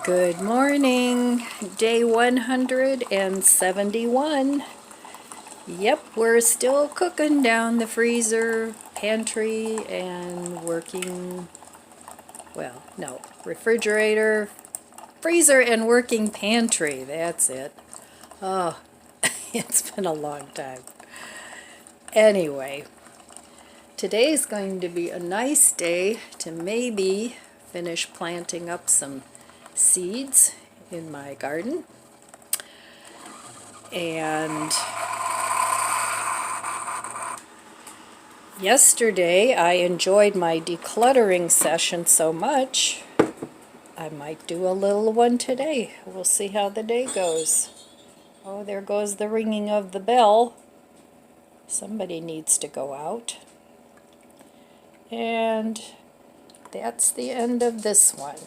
Good morning, day 171. Yep, we're still cooking down the freezer, pantry, and working, well, no, refrigerator, freezer, and working pantry. That's it. Oh, it's been a long time. Anyway, today's going to be a nice day to maybe finish planting up some seeds in my garden. And yesterday I enjoyed my decluttering session so much, I might do a little one today. We'll see how the day goes. Oh, there goes the ringing of the bell. Somebody needs to go out. And that's the end of this one.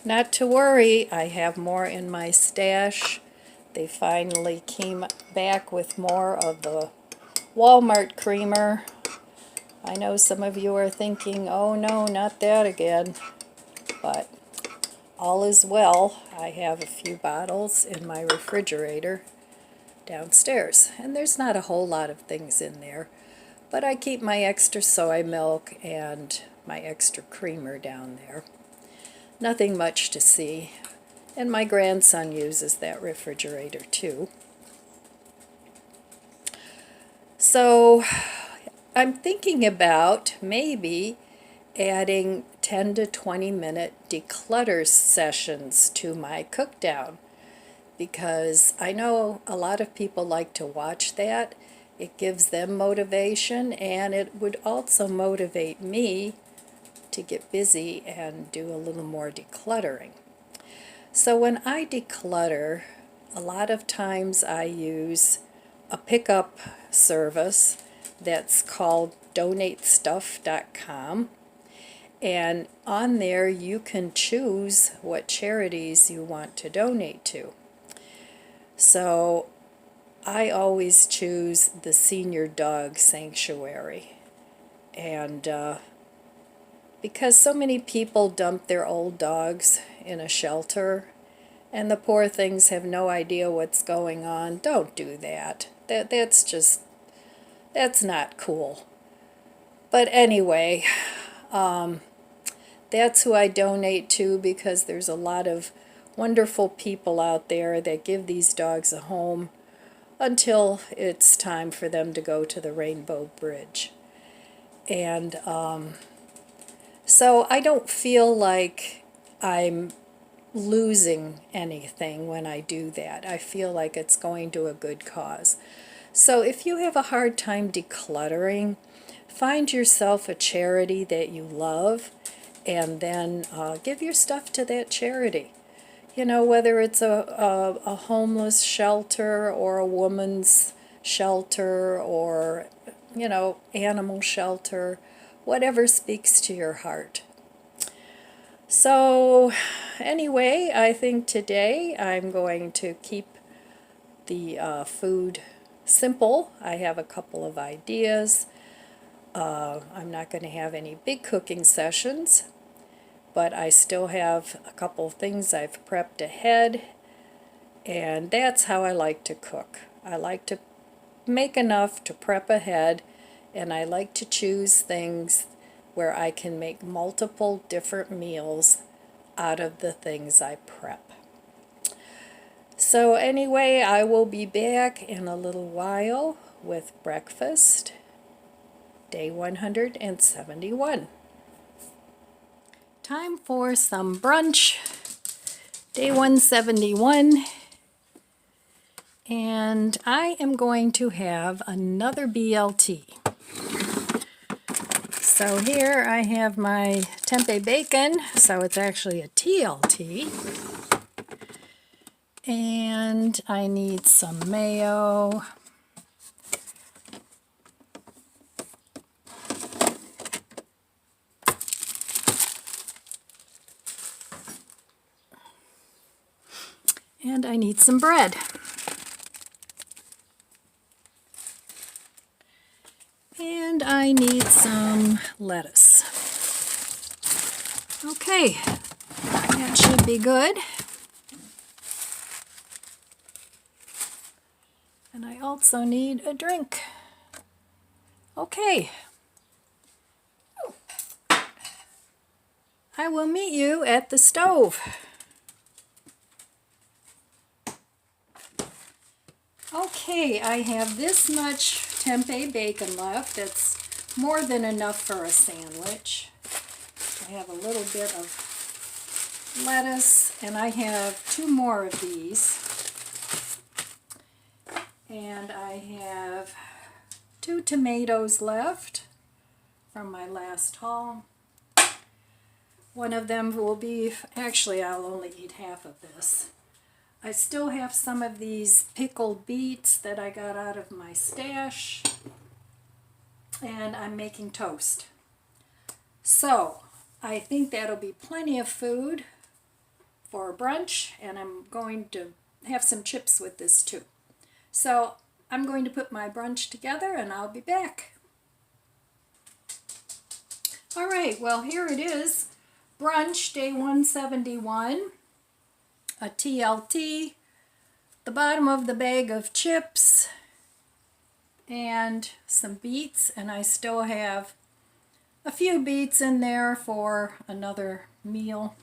Not to worry, I have more in my stash. They finally came back with more of the Walmart creamer. I know some of you are thinking, oh no, not that again. But all is well. I have a few bottles in my refrigerator downstairs. And there's not a whole lot of things in there. But I keep my extra soy milk and my extra creamer down there. Nothing much to see. And my grandson uses that refrigerator too. So I'm thinking about maybe adding 10 to 20 minute declutter sessions to my cook down, because I know a lot of people like to watch that. It gives them motivation, and it would also motivate me to get busy and do a little more decluttering. So when I declutter, a lot of times I use a pickup service that's called donatestuff.com, and on there you can choose what charities you want to donate to. So I always choose the Senior Dog Sanctuary, and because so many people dump their old dogs in a shelter and the poor things have no idea what's going on, don't do that. That's not cool. But anyway, that's who I donate to, because there's a lot of wonderful people out there that give these dogs a home until it's time for them to go to the Rainbow Bridge. And so I don't feel like I'm losing anything when I do that. I feel like it's going to a good cause. So if you have a hard time decluttering, find yourself a charity that you love, and then give your stuff to that charity. You know, whether it's a homeless shelter or a woman's shelter or, you know, animal shelter, whatever speaks to your heart. So anyway, I think today I'm going to keep the food simple. I have a couple of ideas. I'm not going to have any big cooking sessions, but I still have a couple of things I've prepped ahead, and that's how I like to cook. I like to make enough to prep ahead, and I like to choose things where I can make multiple different meals out of the things I prep. So anyway, I will be back in a little while with breakfast, day 171. Time for some brunch, day 171. And I am going to have another BLT. So here I have my tempeh bacon, so it's actually a TLT. And I need some mayo. And I need some bread. And I need some lettuce. Okay, That should be good. And I also need a drink. Okay. I will meet you at the stove. Okay, I have this much tempeh bacon left. That's more than enough for a sandwich. I have a little bit of lettuce, and I have 2 more of these. And I have 2 tomatoes left from my last haul. One of them will be, actually I'll only eat half of this. I still have some of these pickled beets that I got out of my stash, and I'm making toast. So I think that'll be plenty of food for brunch, and I'm going to have some chips with this too. So I'm going to put my brunch together and I'll be back. All right, well here it is. Brunch day 171. A TLT, the bottom of the bag of chips, and some beets, and I still have a few beets in there for another meal.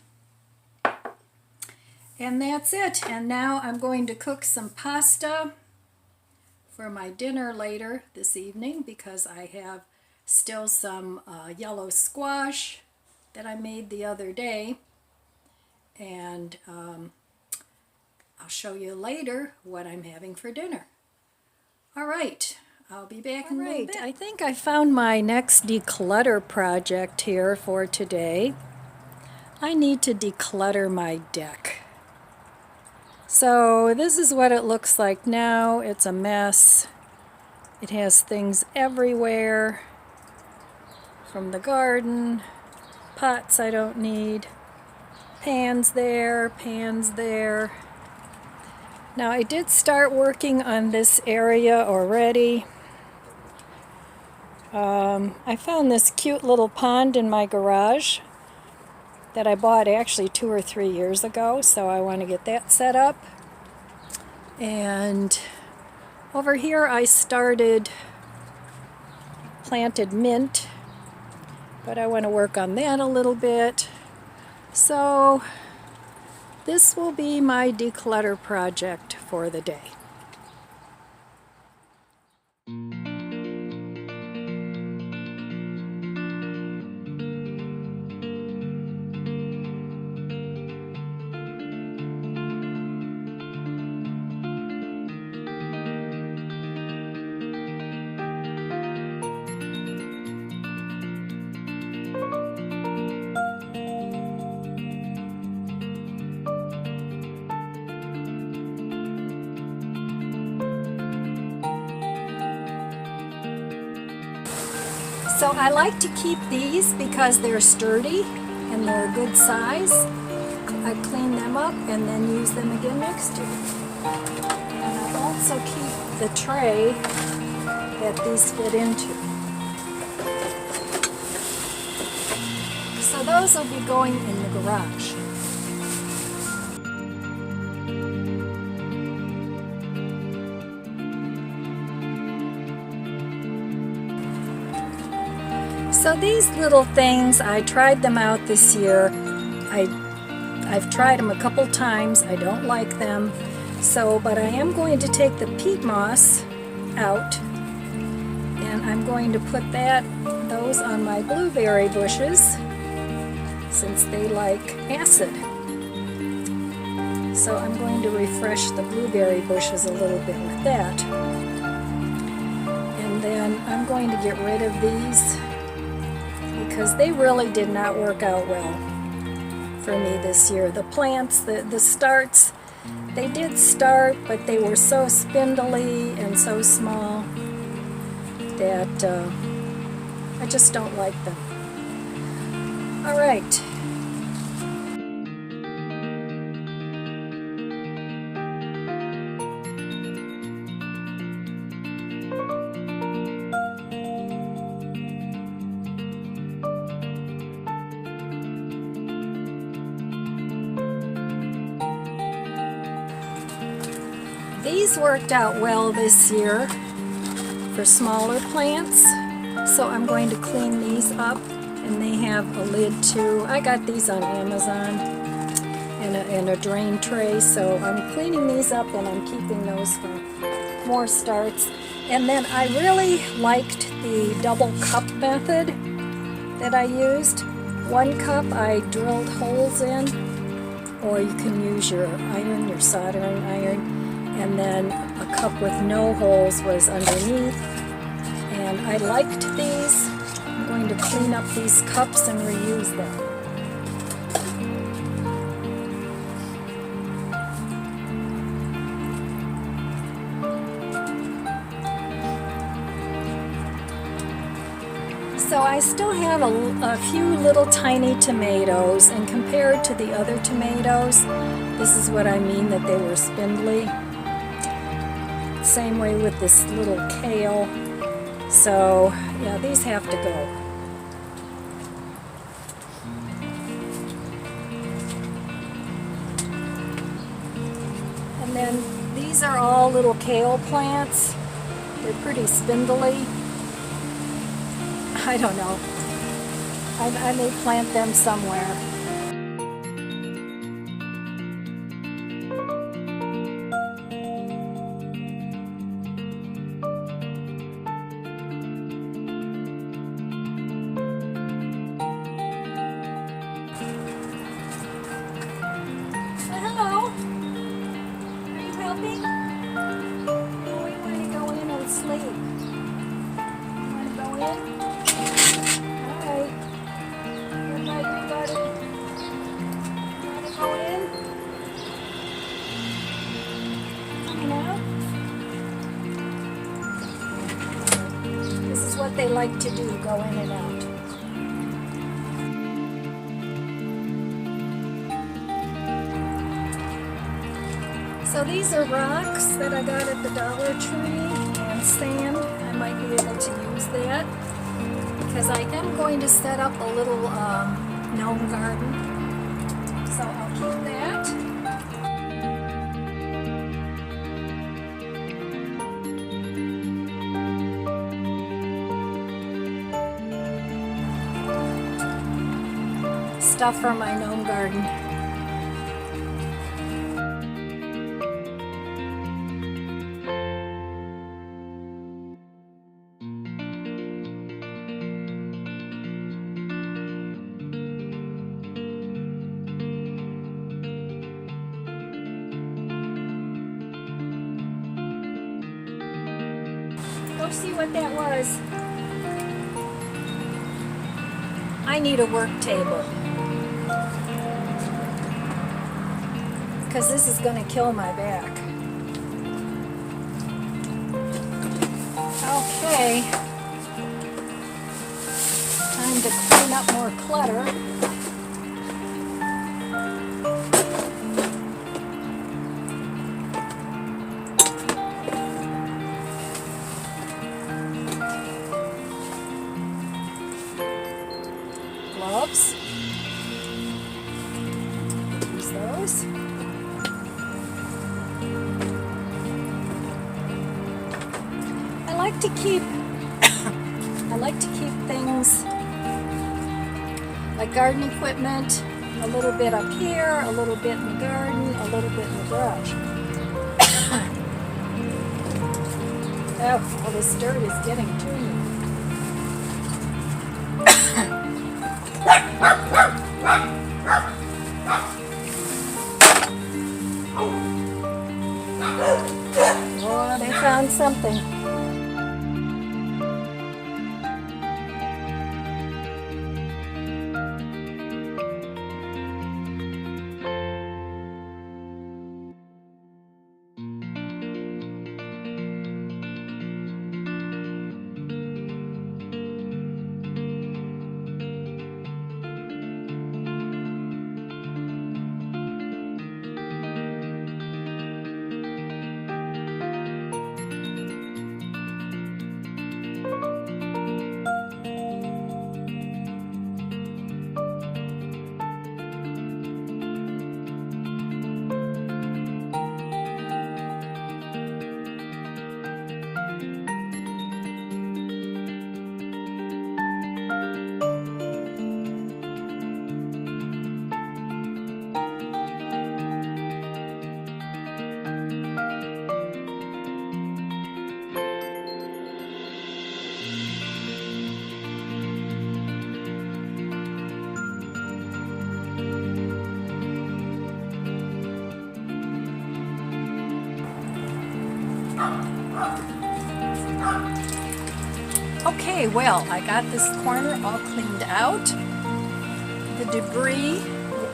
And that's it. And now I'm going to cook some pasta for my dinner later this evening, because I have still some yellow squash that I made the other day, and I'll show you later what I'm having for dinner. All right, I'll be back in a little bit. I think I found my next declutter project here for today. I need to declutter my deck. So this is what it looks like now. It's a mess. It has things everywhere from the garden, pots I don't need, pans there, pans there. Now I did start working on this area already. I found this cute little pond in my garage that I bought actually 2 or 3 years ago, so I want to get that set up. And over here I planted mint, but I want to work on that a little bit. So this will be my declutter project for the day. So I like to keep these because they're sturdy and they're a good size. I clean them up and then use them again next year. And I also keep the tray that these fit into. So those will be going in the garage. So these little things, I tried them out this year. I've tried them a couple times. I don't like them. But I am going to take the peat moss out, and I'm going to put those on my blueberry bushes since they like acid. So I'm going to refresh the blueberry bushes a little bit with that. And then I'm going to get rid of these, because they really did not work out well for me this year. The plants, the starts, they did start, but they were so spindly and so small that I just don't like them. All right. These worked out well this year for smaller plants, so I'm going to clean these up, and they have a lid too. I got these on Amazon and a drain tray, so I'm cleaning these up and I'm keeping those for more starts. And then I really liked the double cup method that I used. 1 cup I drilled holes in, or you can use your iron, your soldering iron, and then a cup with no holes was underneath. And I liked these. I'm going to clean up these cups and reuse them. So I still have a few little tiny tomatoes, and compared to the other tomatoes, this is what I mean that they were spindly. Same way with this little kale. So yeah, these have to go. And then these are all little kale plants. They're pretty spindly. I don't know. I may plant them somewhere. Hello. Are you helping? Oh, we want to go in and sleep. You want to go in? Alright. What about you, buddy? You want to go in? Coming out? This is what they like to do, go in and out. So these are rocks that I got at the Dollar Tree, and sand. I might be able to use that because I am going to set up a little gnome garden. So I'll keep that. Stuff for my gnome garden. Go see what that was. I need a work table because this is going to kill my back. Okay, time to clean up more clutter. Gloves. Use those. I like to keep things like garden equipment a little bit up here, a little bit in the garden, a little bit in the garage. Oh, all this dirt is getting to me. Oh, they found something. Okay, well, I got this corner all cleaned out. The debris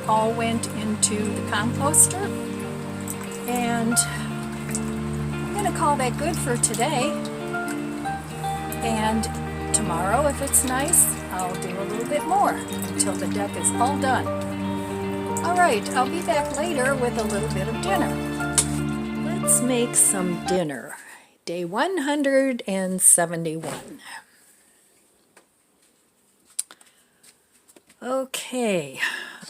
all went into the composter, and I'm going to call that good for today. And tomorrow, if it's nice, I'll do a little bit more until the deck is all done. All right, I'll be back later with a little bit of dinner. Let's make some dinner. Day 171. Okay,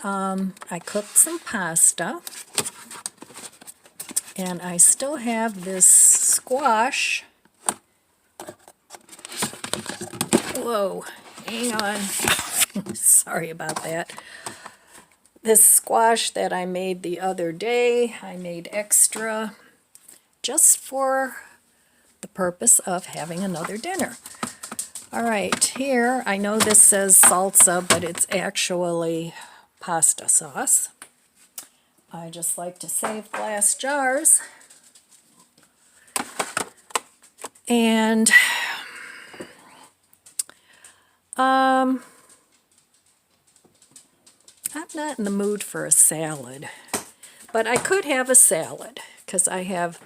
I cooked some pasta, and I still have this squash. Whoa, hang on. Sorry about that. This squash that I made the other day, I made extra just for the purpose of having another dinner. All right, here, I know this says salsa, but it's actually pasta sauce. I just like to save glass jars. And I'm not in the mood for a salad, but I could have a salad because I have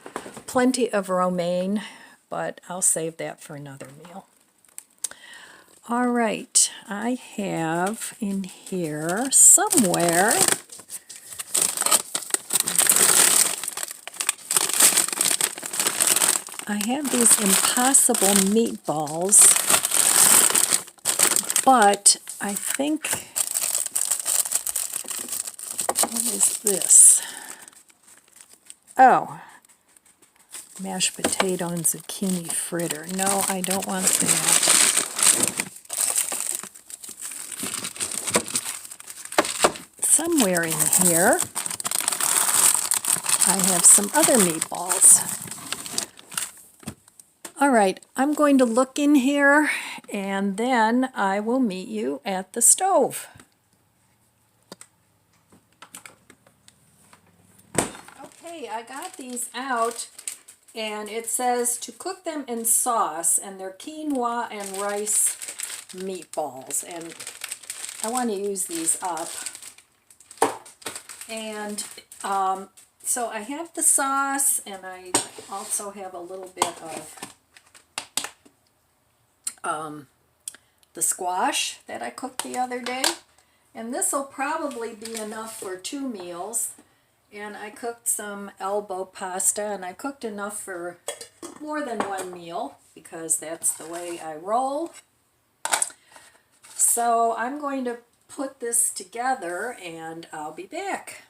plenty of romaine, but I'll save that for another meal. All right, I have in here somewhere I have these Impossible meatballs, but I think, what is this? Oh, mashed potato and zucchini fritter. No, I don't want that. Somewhere in here, I have some other meatballs. All right, I'm going to look in here, and then I will meet you at the stove. Okay, I got these out, and it says to cook them in sauce, and they're quinoa and rice meatballs, and I want to use these up. And so I have the sauce, and I also have a little bit of the squash that I cooked the other day. And this will probably be enough for 2 meals. And I cooked some elbow pasta, and I cooked enough for more than 1 meal because that's the way I roll. So I'm going to put this together, and I'll be back.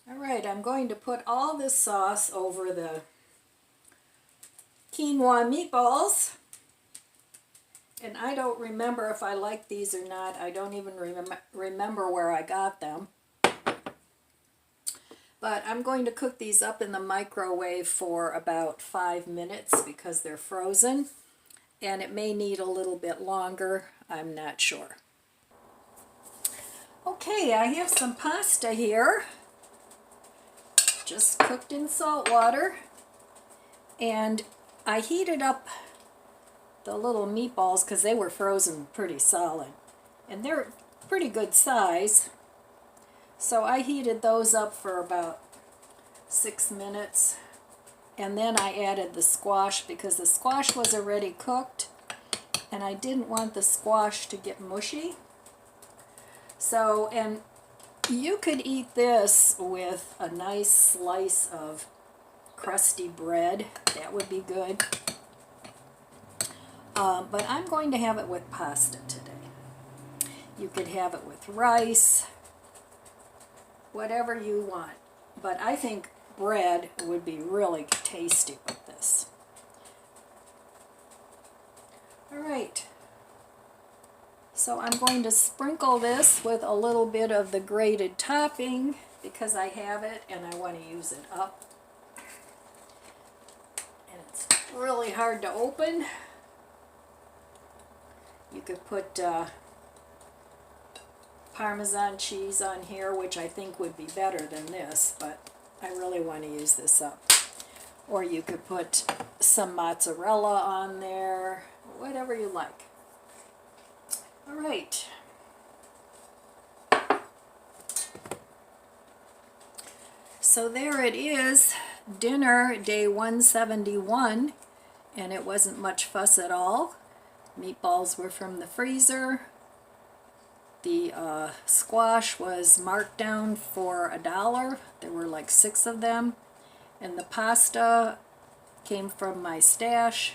All right, I'm going to put all this sauce over the quinoa meatballs. And I don't remember if I like these or not. I don't even remember where I got them. But I'm going to cook these up in the microwave for about 5 minutes because they're frozen. And it may need a little bit longer. I'm not sure. Okay, I have some pasta here. Just cooked in salt water. And I heated up the little meatballs because they were frozen pretty solid. And they're pretty good size. So I heated those up for about 6 minutes. And then I added the squash because the squash was already cooked. And I didn't want the squash to get mushy. So, and you could eat this with a nice slice of crusty bread. That would be good. But I'm going to have it with pasta today. You could have it with rice, whatever you want. But I think bread would be really tasty with this. All right. So I'm going to sprinkle this with a little bit of the grated topping because I have it and I want to use it up. And it's really hard to open. You could put Parmesan cheese on here, which I think would be better than this, but I really want to use this up. Or you could put some mozzarella on there, whatever you like. All right. So there it is, dinner day 171, and it wasn't much fuss at all. Meatballs were from the freezer. The squash was marked down for $1. There were like 6 of them. And the pasta came from my stash.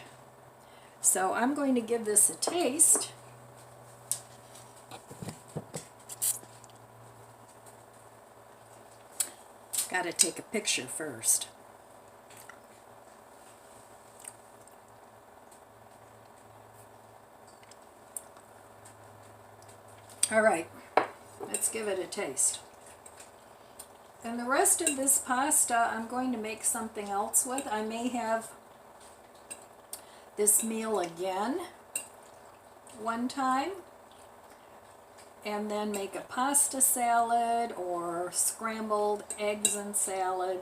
So I'm going to give this a taste. Got to take a picture first. All right, let's give it a taste. And the rest of this pasta I'm going to make something else with. I may have this meal again one time and then make a pasta salad or scrambled eggs and salad.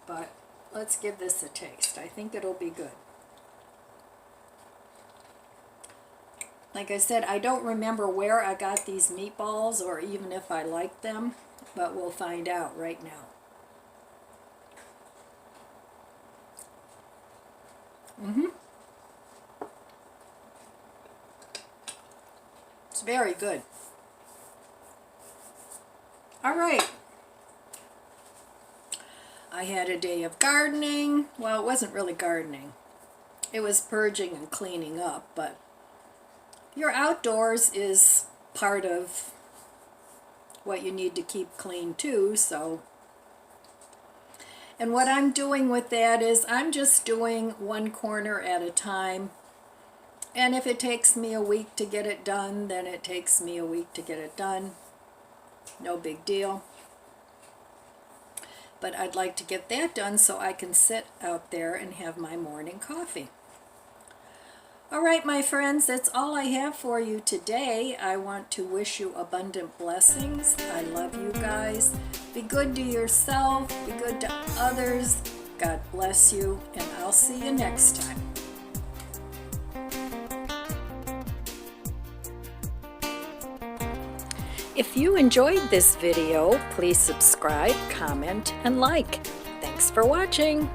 But let's give this a taste. I think it'll be good. Like I said, I don't remember where I got these meatballs or even if I like them, but we'll find out right now. It's very good. All right. I had a day of gardening. Well, it wasn't really gardening. It was purging and cleaning up, but your outdoors is part of what you need to keep clean too, so. And what I'm doing with that is I'm just doing one corner at a time. And if it takes me a week to get it done, then it takes me a week to get it done. No big deal. But I'd like to get that done so I can sit out there and have my morning coffee. All right, my friends, that's all I have for you today. I want to wish you abundant blessings. I love you guys. Be good to yourself. Be good to others. God bless you, and I'll see you next time. If you enjoyed this video, please subscribe, comment, and like. Thanks for watching.